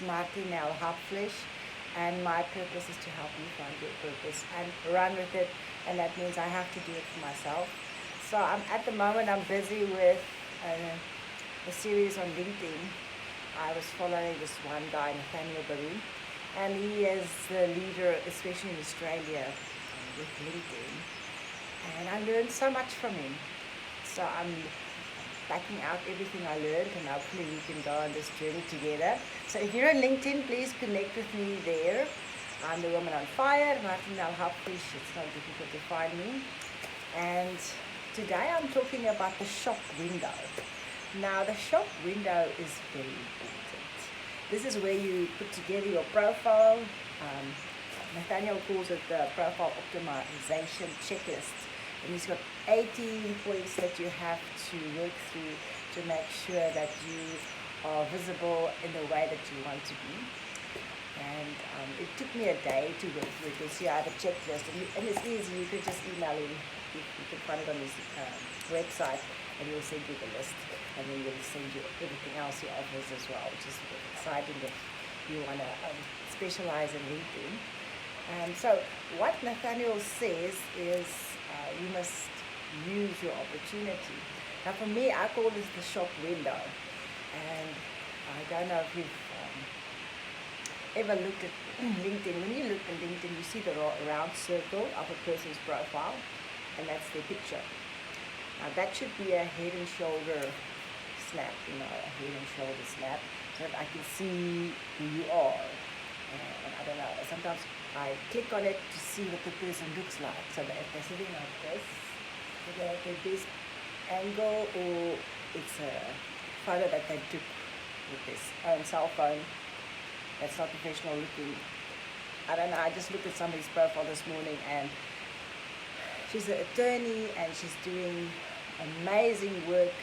Nathanial Hauptfleisch, and my purpose is to help you find your purpose and run with it, and that means I have to do it for myself. So at the moment I'm busy with a series on LinkedIn. I was following this one guy, Nathanial, and he is the leader, especially in Australia, with LinkedIn, and I learned so much from him. So I'm backing out everything I learned, and hopefully we can go on this journey together. So if you're on LinkedIn, please connect with me there. I'm the Woman on Fire, Marthie. It's not difficult to find me. And today I'm talking about the shop window. Now the shop window is very important. This is where you put together your profile. Nathaniel calls it the profile optimization checklist. And he's got 18 points that you have to work through to make sure that you are visible in the way that you want to be. And it took me a day to work through this. I have a checklist, and it's easy. You can just email him. You can find it on his website, and he'll send you the list, and then he'll send you everything else he offers as well, which is exciting if you want to specialize in LinkedIn. So what Nathaniel says is you must use your opportunity. Now for me, I call this the shop window. And I don't know if you've ever looked at LinkedIn. When you look at LinkedIn, you see the round circle of a person's profile, and that's their picture. Now that should be a head and shoulder snap, a head and shoulder snap, so that I can see who you are. And I don't know, sometimes I click on it to see what the person looks like. So that if they're sitting like this, they get this angle, or it's a photo that they took with this own cell phone that's not professional looking. I don't know, I just looked at somebody's profile this morning, and she's an attorney and she's doing amazing work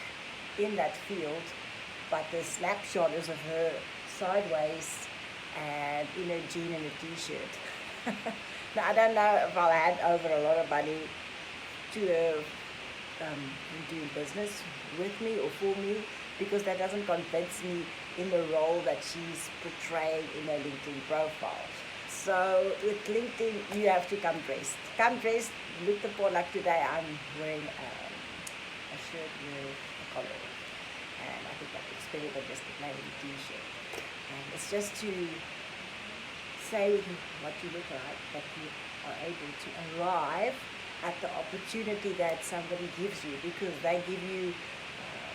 in that field, but the snapshot is of her sideways and in a jean and a t-shirt. Now I don't know if I'll hand over a lot of money to her doing business with me or for me, because that doesn't convince me in the role that she's portraying in her LinkedIn profile. So with LinkedIn, you have to come dressed. Come dressed, look the part. Like today, I'm wearing a shirt with a collar, and I think that looks better than just a plain t-shirt. And it's just to say what you look like, that you are able to arrive at the opportunity that somebody gives you, because they give you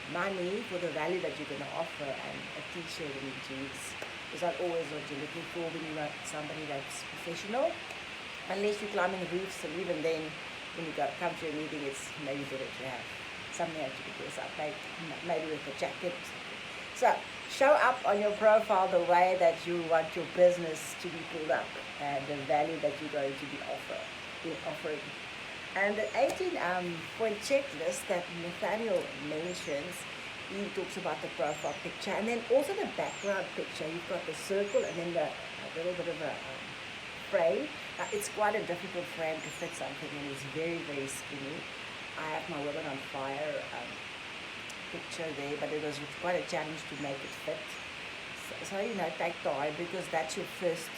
money for the value that you're going to offer, and a t-shirt and jeans is not always what you're looking for when you want somebody that's professional, unless you're climbing roofs, and even then when you come to a meeting, it's maybe better to have something to dress up, maybe with a jacket or something. So show up on your profile the way that you want your business to be pulled up, and the value that you're going to be offering. And the 18-point checklist that Nathaniel mentions, he talks about the profile picture, and then also the background picture. You've got the circle, and then a little bit of a frame. It's quite a difficult frame to fit something, and it's very, very skinny. I have my Woman on Fire picture there, but it was quite a challenge to make it fit. So take time, because that's your first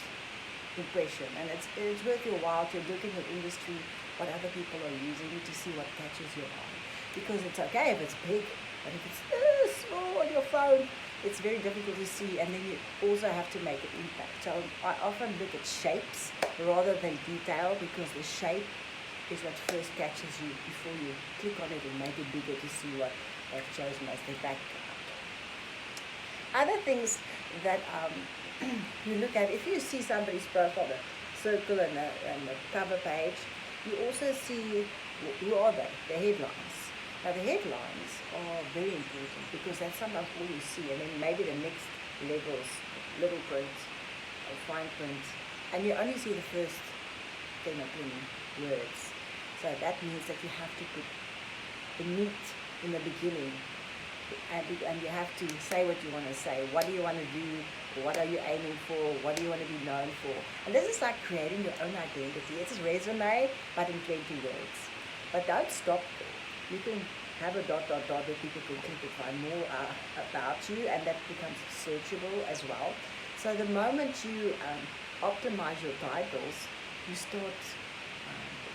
impression, and it's worth your while to look in the industry what other people are using to see what catches your eye, because it's okay if it's big, but if it's small on your phone, it's very difficult to see, and then you also have to make an impact. So I often look at shapes rather than detail, because the shape is what first catches you before you click on it and make it bigger to see what that shows most the background. Other things that you look at, if you see somebody's profile, the circle and the cover page, you also see who are they, the headlines. Now the headlines are very important, because that's sometimes all you see, and then maybe the next levels, little print or fine print, and you only see the first 10 or 20 words. So that means that you have to put the meat in the beginning, and you have to say what you want to say. What do you want to do? What are you aiming for? What do you want to be known for? And this is like creating your own identity. It's a resume, but in 20 words. But don't stop there. You can have a ... that people can click and find more about you, and that becomes searchable as well. So the moment you optimize your titles, you start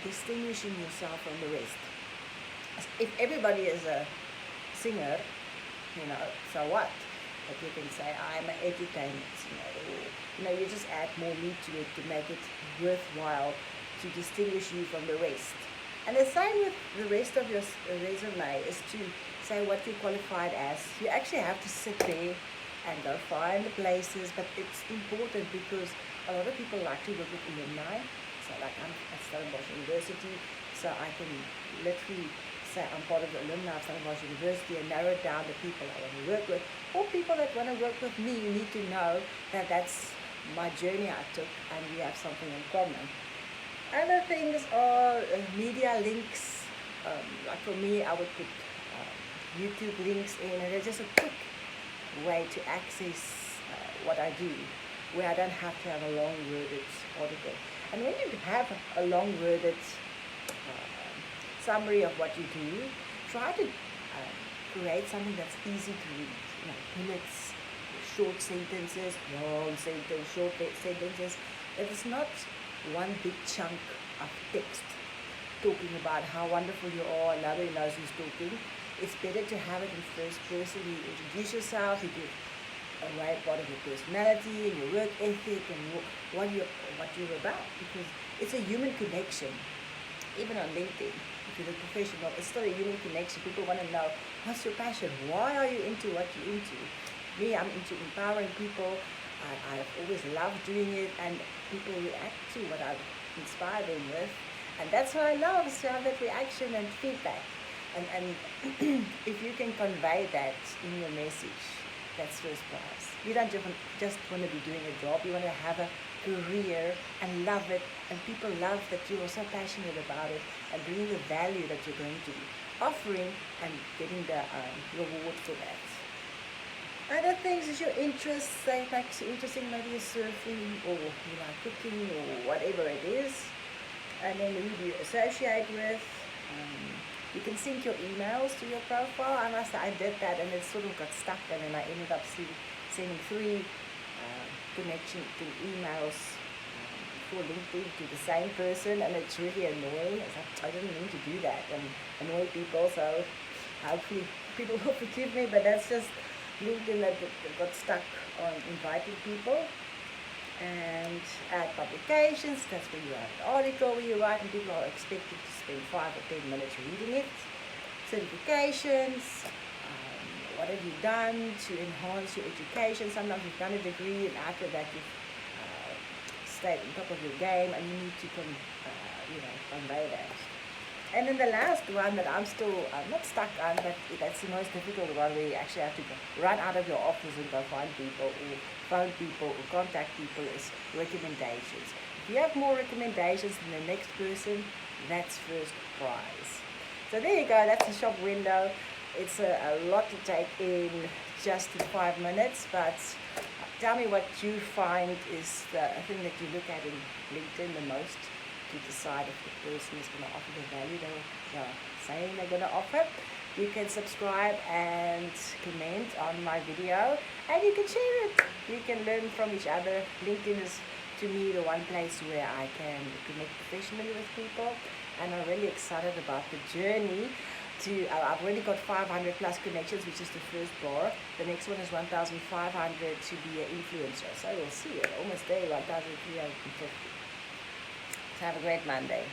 distinguishing yourself from the rest. If everybody is a singer, so what? But you can say, I'm an entertainment singer, or, you just add more meat to it to make it worthwhile, to distinguish you from the rest. And the same with the rest of your resume is to say what you qualified as. You actually have to sit there and go find the places, but it's important because a lot of people like to work with alumni. So like I'm at Stellenbosch University, so I can literally say I'm part of the alumni of Stellenbosch University and narrow down the people I want to work with, or people that want to work with me need to know that that's my journey I took and we have something in common. Other things are media links. Like for me, I would put YouTube links in, and it's just a quick way to access what I do, where I don't have to have a long worded article. And when you have a long worded summary of what you do, try to create something that's easy to read. Bullets, short sentences, long sentences, short sentences. It is not one big chunk of text talking about how wonderful you are and nobody knows who's talking. It's better to have it in first person. You introduce yourself, you give away part of your personality and your work ethic and what you're about, because it's a human connection. Even on LinkedIn, if you're a professional, it's still a human connection. People want to know, what's your passion? Why are you into what you're into? Me, I'm into empowering people. I've always loved doing it, and people react to what I've inspired them with. And that's what I love, is to have that reaction and feedback. And if you can convey that in your message, that's first prize. You don't just want to be doing a job, you want to have a career and love it, and people love that you are so passionate about it and bringing the value that you're going to be offering and getting the reward for that. Other things is your interests, say it makes you interesting, maybe you're surfing or you like cooking or whatever it is, and then who do you associate with. You can sync your emails to your profile. I must say I did that and it sort of got stuck, and then I ended up sending 3 connection to emails for LinkedIn to the same person, and it's really annoying. I didn't mean to do that and annoy people, so hopefully people will forgive me, but that's just LinkedIn that got stuck on inviting people. And add publications, that's where you have an article where you write and people are expected to spend 5 or 10 minutes reading it. Certifications, what have you done to enhance your education? Sometimes you've done a degree and after that you've stayed on top of your game, and you need to convey that. And then the last one that I'm still not stuck on, but that's the most difficult one, where you actually have to run out of your office and go find people or phone people or contact people, is recommendations. If you have more recommendations than the next person, that's first prize. So there you go, that's the shop window. It's a lot to take in just in 5 minutes, but tell me what you find is the thing that you look at in LinkedIn the most to decide if the person is going to offer the value they're saying they're going to offer. You can subscribe and comment on my video, and you can share it. You can learn from each other. LinkedIn is, to me, the one place where I can connect professionally with people, and I'm really excited about the journey. I've already got 500 plus connections, which is the first bar. The next one is 1,500 to be an influencer. So we'll see, almost there, 1,350. So have a great Monday.